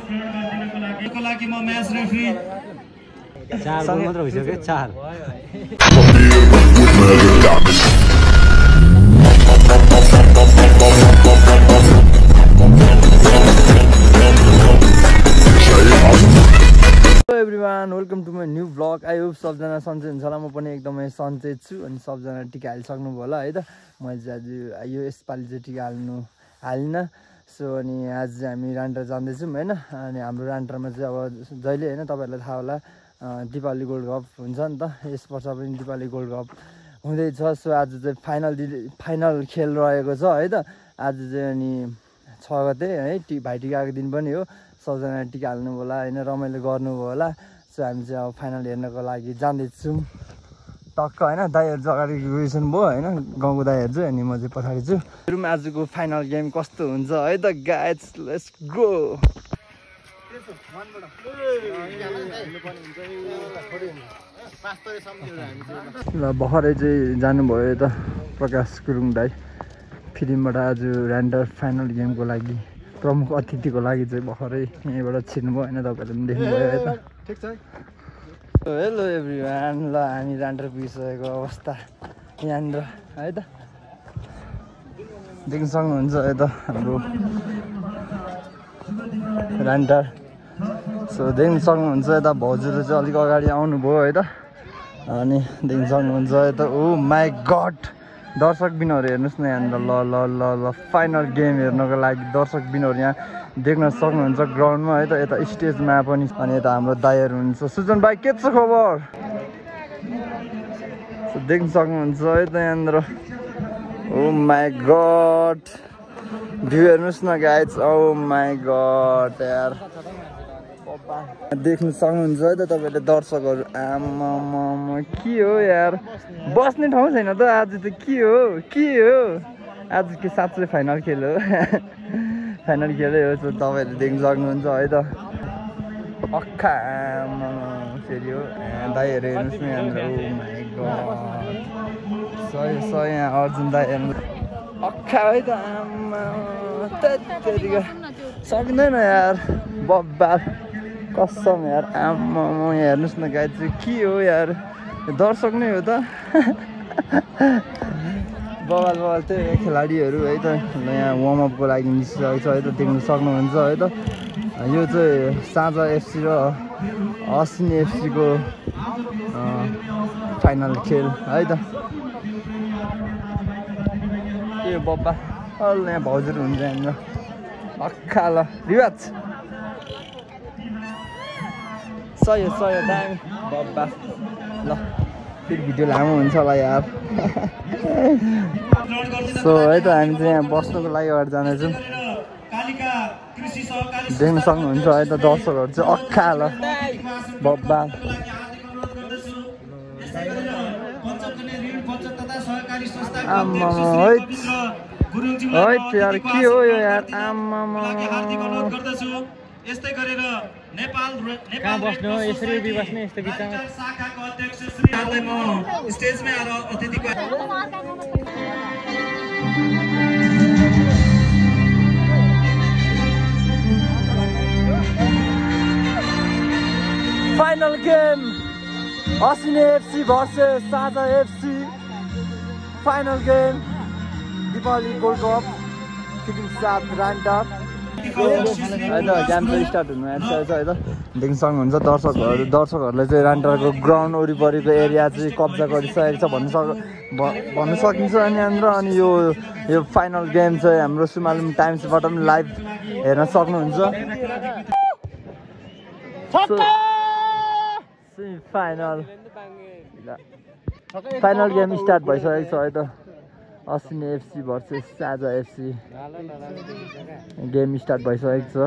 को लागि म म्याच रेफ्री 4 गोल मात्र भइसक्यो 4 hello everyone welcome to my new blog I hope सबजना सन्चै हुन्छ होला म पनि एकदमै सन्चै छु अनि सबजना टिका हालिसक्नुभयो होला है त मैले चाहिँ आज यो यसपालि चाहिँ टिका हालिनँ सो अनि आज चाहिँ हामी रान्टर जाँदैछौँ होइन अनि हाम्रो रान्टरमा चाहिँ अब जहिले होइन तपाईँहरूलाई थाहा होला दिपावली गोल्ड कप हुन्छ नि त यस वर्ष पनि दिपावली गोल्ड कप हुँदैछ सो आज चाहिँ फाइनल खेल रहेको छ है त आज चाहिँ अनि 6 गते है भाइटिकाको दिन पनि हो सबजना टिका हाल्नु होला होइन रमाइलो गर्नुभयो होला सो हामी चाहिँ अब फाइनल हेर्नको लागि जाँदैछौँ टक्क होइन दाइहरू चाहिँ अगाडि गइसक्नु भयो होइन गाउँको दाइहरू चाहिँ अनि म चाहिँ पछाडि छु हेरौँ आजको फाइनल गेम कस्तो हुन्छ है त गाइज लेट्स गो ल भर्खरै चाहिँ जानुभयो यता प्रकाश गुरुङ दाइ फिल्मबाट आज ऱ्यान्डर फाइनल गेमको लागि प्रमुख अतिथिको लागि चाहिँ भर्खरै यहीँबाट छिर्नुभयो होइन तपाईँहरूले पनि देख्नुभयो है त ठिक छ हेलो एभ्रिवान ल हामी ऱ्यान्डर पुगिसकेको अवस्था यहाँनिर है त देख्न सक्नुहुन्छ है त हाम्रो ऱ्यान्डर सो देख्न सक्नुहुन्छ यता भाउजूहरू चाहिँ अलिक अगाडि आउनुभयो है त अनि देख्न सक्नुहुन्छ है त ओ माई गड दर्शक बिनहरू हेर्नुहोस् न यहाँनिर ल ल ल ल फाइनल गेम हेर्नको लागि दर्शक बिनहरू यहाँ देख्न सक्नुहुन्छ ग्राउन्डमा है त यता स्टेजमा पनि अनि यता हाम्रो दाइहरू हुनुहुन्छ सुजन भाइ के छ खबर देख्न सक्नुहुन्छ है त यहाँनिर ओ माई गड भ्यू हेर्नुहोस् न गाइज ओ माई गड यार देख्न सक्नुहुन्छ है त तपाईँले दर्शकहरू आमामा के हो यार बस्ने ठाउँ छैन त आज त के हो आज के साँच्चै फाइनल खेल हो फाइनल खेलै हो सो तपाईँहरूले देख्न सक्नुहुन्छ है त अक्खा फेरि हो दाइहरू हेर्नुहोस् न यहाँनिर ओ माई गड सही यहाँ अर्जुन दाइ हेर्नु अक्खा है त आमा त्यतिका सक्दैन यार बब्बाल कसम यार आमा यहाँ हेर्नुहोस् न गाइज चाहिँ के हो यार दर्शक नै हो त बवाल त्यही खेलाडीहरू है त यहाँ वार्मअपको लागि निस्किरहेको छ है त देख्न सक्नुहुन्छ है त यो चाहिँ साझा एफसी र अश्विनी एफसीको फाइनल खेल है त के हो बब्बा यहाँ भाउजूहरू हुन्छ यहाँनिर अक्खा ल रिवाज सही हो दामी बब्बा ल फेरि भिडियो लामो हुन्छ होला यार सो है त हामी चाहिँ यहाँ बस्नुको लागि अगाडि जाँदैछौँ देख्न सक्नुहुन्छ है त दर्शकहरू चाहिँ अक्खा ल बब्बा आम्मा है यार के हो यो यार आम्मा यस्तै गरेर नेपाल बस्नु हो यसरी उभि बस्ने यस्तो बिचमा शाखाको अध्यक्ष श्री हाललाई म स्टेजमै आएर अतिथिको final game Ashwini FC versus Sajha FC final game Dipawali gold cup फिटिङ साथ ऱ्यान्डर है त गेम चाहिँ स्टार्ट हुनु आँटिसकेको छ है त देख्न सक्नुहुन्छ दर्शकहरूले चाहिँ ऱ्यान्डरको ग्राउन्ड वरिपरिको एरिया चाहिँ कब्जा गरिसकेको छ भन्नु सकिन्छ अनि यहाँनिर अनि यो फाइनल गेम चाहिँ हाम्रो सुमालुम टाइम्सबाट पनि लाइभ हेर्न सक्नुहुन्छ फाइनल गेम स्टार्ट भइसकेको छ है त Ashwini FC versus Sajha FC game start भइसकेको छ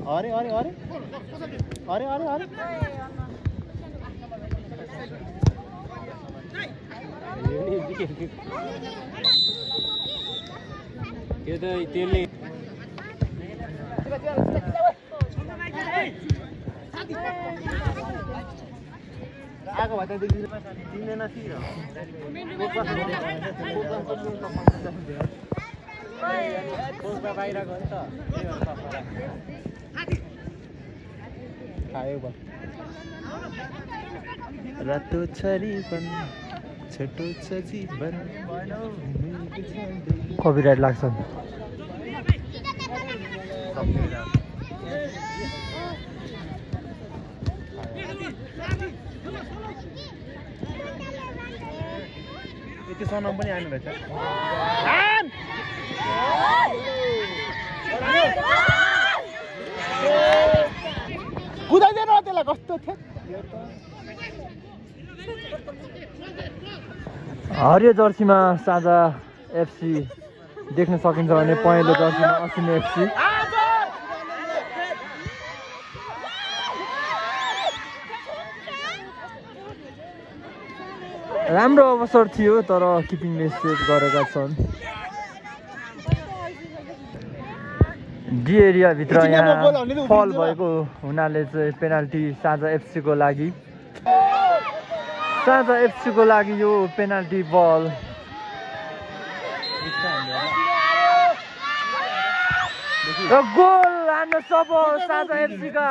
अरे अरे अरे अरे अरे अरे यो त त्यसले आएको भए त दिँदैन थिएन बाहिर गयो नि त खायो रातो छरीपन छोटो छ जीवन कपिराइट लाग्छ यति सनम पनि आउनु रहेछ कुदाइदिएन त्यसलाई कस्तो थियो हरियो जर्सीमा साझा एफसी देख्न सकिन्छ भने पहेँलो जर्सीमा असिने एफसी राम्रो अवसर थियो तर किपिङले सेभ गरेका छन् डी एरियाभित्र यहाँ फल भएको हुनाले चाहिँ पेनाल्टी साझा एफसीको लागि यो पेनाल्टी बल र गोल हान्न सफल साझा एफसीका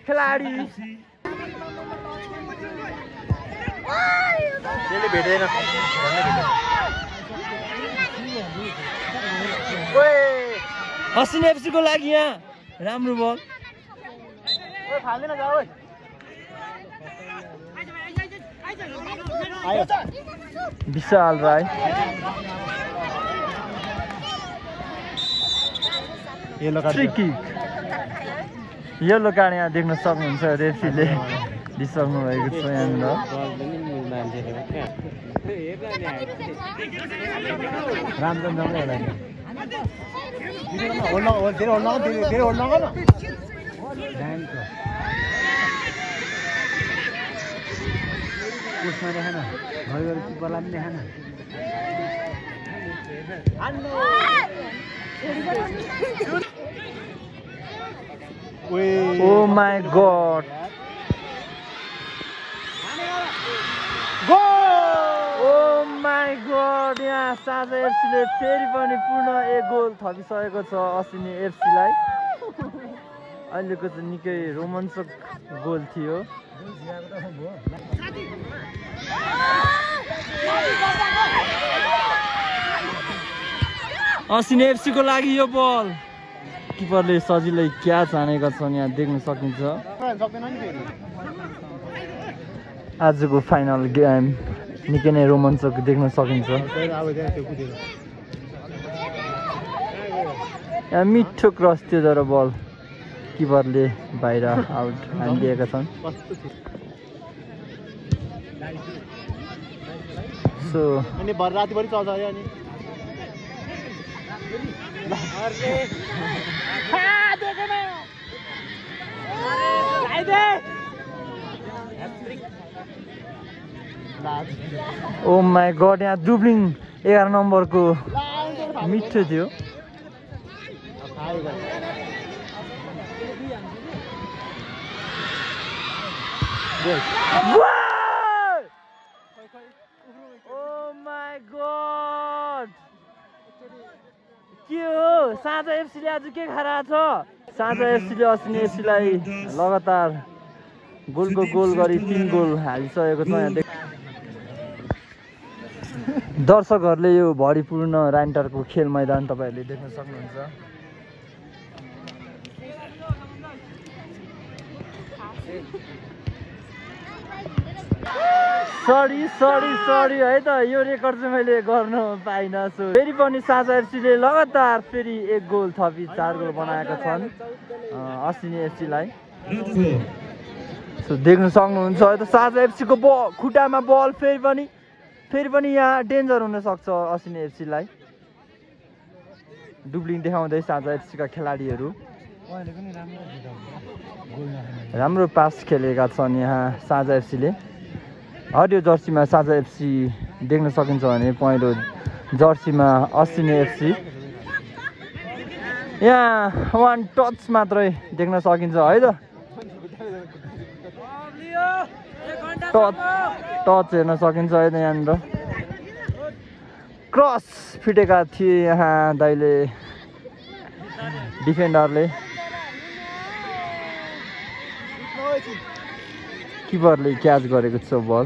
खेलाडी असिने एफसीको लागि यहाँ राम्रो ball Vishal Rai free kick yellow card यहाँ देख्न सक्नुहुन्छ रेफ्रीले दिइसक्नु भएको छ यहाँनिर उसमा देखान भयो किपरलाई पनि देखान Oh my god. Oh my god. यहाँ साझा एफसीले फेरि पनि पूर्ण एक गोल थपिसकेको छ असिने एफसीलाई अहिलेको चाहिँ निकै रोमाञ्चक गोल थियो असिने एफसीको लागि यो बल किपरले सजिलै क्याच हानेका छन् यहाँ देख्न सकिन्छ आजको फाइनल गेम निकै नै रोमाञ्चक देख्न सकिन्छ यहाँ मिठो क्रस थियो तर बल किपरले बाहिर आउट हानिदिएका छन् सो रातिभरि चल्छ अरे अनि ओ माई गड यहाँ दुब्लिङ 11 नम्बरको मिठो थियो के हो साझा एफसीले आज के खारा छ साझा एफसीले असिने एफसीलाई लगातार गोलको गोल गरी 3 गोल हालिसकेको छ यहाँ दर्शकहरूले यो भरिपूर्ण राइन्टरको खेल मैदान तपाईहरुले देख्न सक्नुहुन्छ सरी है त यो रेकर्ड चाहिँ मैले गर्न पाइन सो फेरि पनि साझा एफसीले लगातार फेरि एक गोल थपी 4 गोल बनाएका छन् असिने एफसीलाई सो देख्न सक्नुहुन्छ है त साझा एफसीको खुट्टामा बल फेरि पनि यहाँ डेन्जर हुन सक्छ असिने एफसीलाई डुब्लिङ देखाउँदै साझा एफसीका खेलाडीहरू राम्रो पास खेलेका छन् यहाँ साझा एफसीले हरियो जर्सीमा साझा एफसी देख्न सकिन्छ भने पहेँलो जर्सीमा अस्ट्रेलिया एफसी यहाँ 1 टच मात्रै देख्न सकिन्छ है त टच हेर्न सकिन्छ है त यहाँनिर क्रस फिटेका थिए यहाँ दाइले डिफेन्डरले किपरले क्याच गरेको छ बल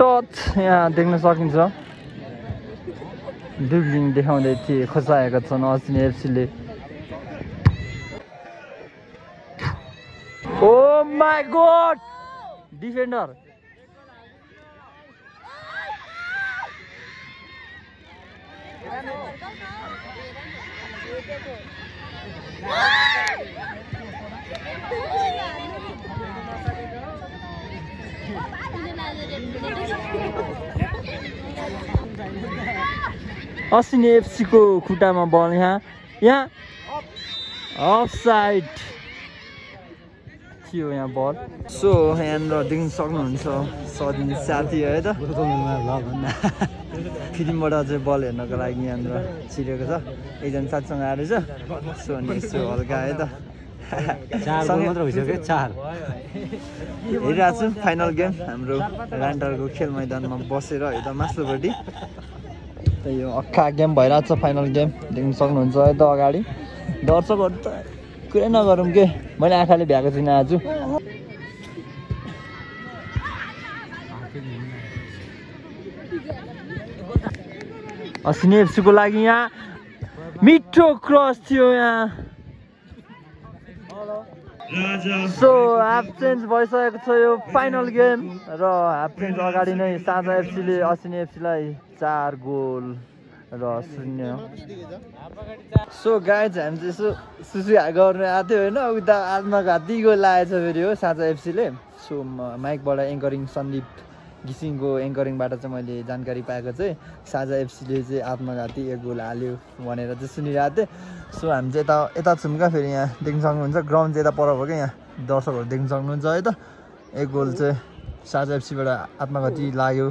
टच यहाँ देख्न सकिन्छ ड्रिब्लिङ देखाउँदै थिए खोसाएका छन् अस्ट्रेलिया एफसीले oh my god defender Australia FC को खुट्टामा बल यहाँ अफसाइड थियो यहाँ बल सो यहाँनिर देख्न सक्नुहुन्छ सजिन साथी है त फिल्मबाट चाहिँ बल हेर्नको लागि यहाँनिर छिरेको छ एकजना साथीसँग आएर छ सो अनि यसो हल्का है त मात्र भइसक्यो 4 हेरिरहेको छु फाइनल गेम हाम्रो रान्टारको खेल मैदानमा बसेर है त माथिल्लोपट्टि त यो अक्खा गेम भइरहेको छ फाइनल गेम देख्न सक्नुहुन्छ है त अगाडि दर्शकहरू त कुरै नगरौँ के मैले आँखाले भ्याएको छुइनँ आज अस्ट्रेलिया एफसीको लागि यहाँ मिठो क्रस थियो यहाँ सो हाफ चेन्ज भइसकेको छ यो फाइनल गेम र हाफ चेन्ज अगाडि नै साझा एफसीले अस्ट्रेलिया एफसीलाई 4 गोल र 0 सो गाइज हामी चाहिँ यसो सुसु गर्नु आएको थियो होइन उता आत्मघाती गोल लागेको छ फेरि हो साझा एफसीले सो माइकबाट एङ्करिङ सन्दीप घिसिङको एङ्करिङबाट चाहिँ मैले जानकारी पाएको चाहिँ साझा एफसीले चाहिँ आत्मघाती 1 गोल हाल्यो भनेर चाहिँ सुनिरहेको थिएँ सो हामी चाहिँ यता छौँ क्या फेरि यहाँ देख्न सक्नुहुन्छ ग्राउन्ड चाहिँ यता पर भयो क्या यहाँ दर्शकहरू देख्न सक्नुहुन्छ है त 1 गोल चाहिँ साझा एफसीबाट आत्मघाती लाग्यो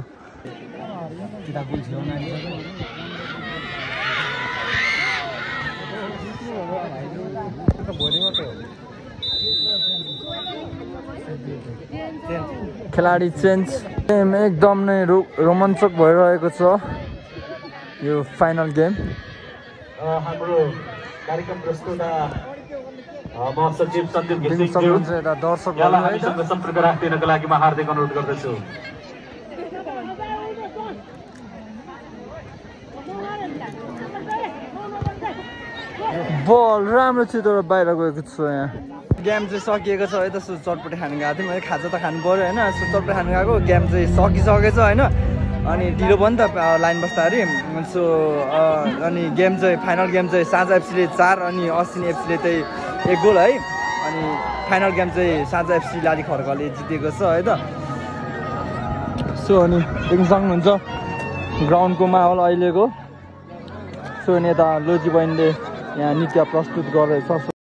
खेलाडी चेन्ज गेम एकदम नै रोमाञ्चक भइरहेको छ यो फाइनल गेम हाम्रो कार्यक्रम प्रस्तुता महासचिव सन्दीप घिसिङ दर्शकहरूसँग सम्पर्क राखिदिनको लागि म हार्दिक अनुरोध गर्दछु बल राम्रो थियो तर बाहिर गएको छ यहाँ गेम चाहिँ सकिएको छ है त सो चटपटी खानु गएको थिएँ मैले खाजा त खानु पऱ्यो होइन सो चटपटी खानु गएको गेम चाहिँ सकिसकेछ होइन अनि ढिलो भयो नि त लाइन बस्दाखेरि सो अनि गेम चाहिँ फाइनल गेम चाहिँ साझा एफसीले 4 अनि अस्ट्रेलिया एफसीले चाहिँ 1 गोल है अनि फाइनल गेम चाहिँ साझा एफसी लाली खड्काले जितेको छ है त सो अनि देख्न सक्नुहुन्छ ग्राउन्डको माहौल अहिलेको सो अनि यता लोजी बहिनीले यहाँ नृत्य प्रस्तुत गरेको छ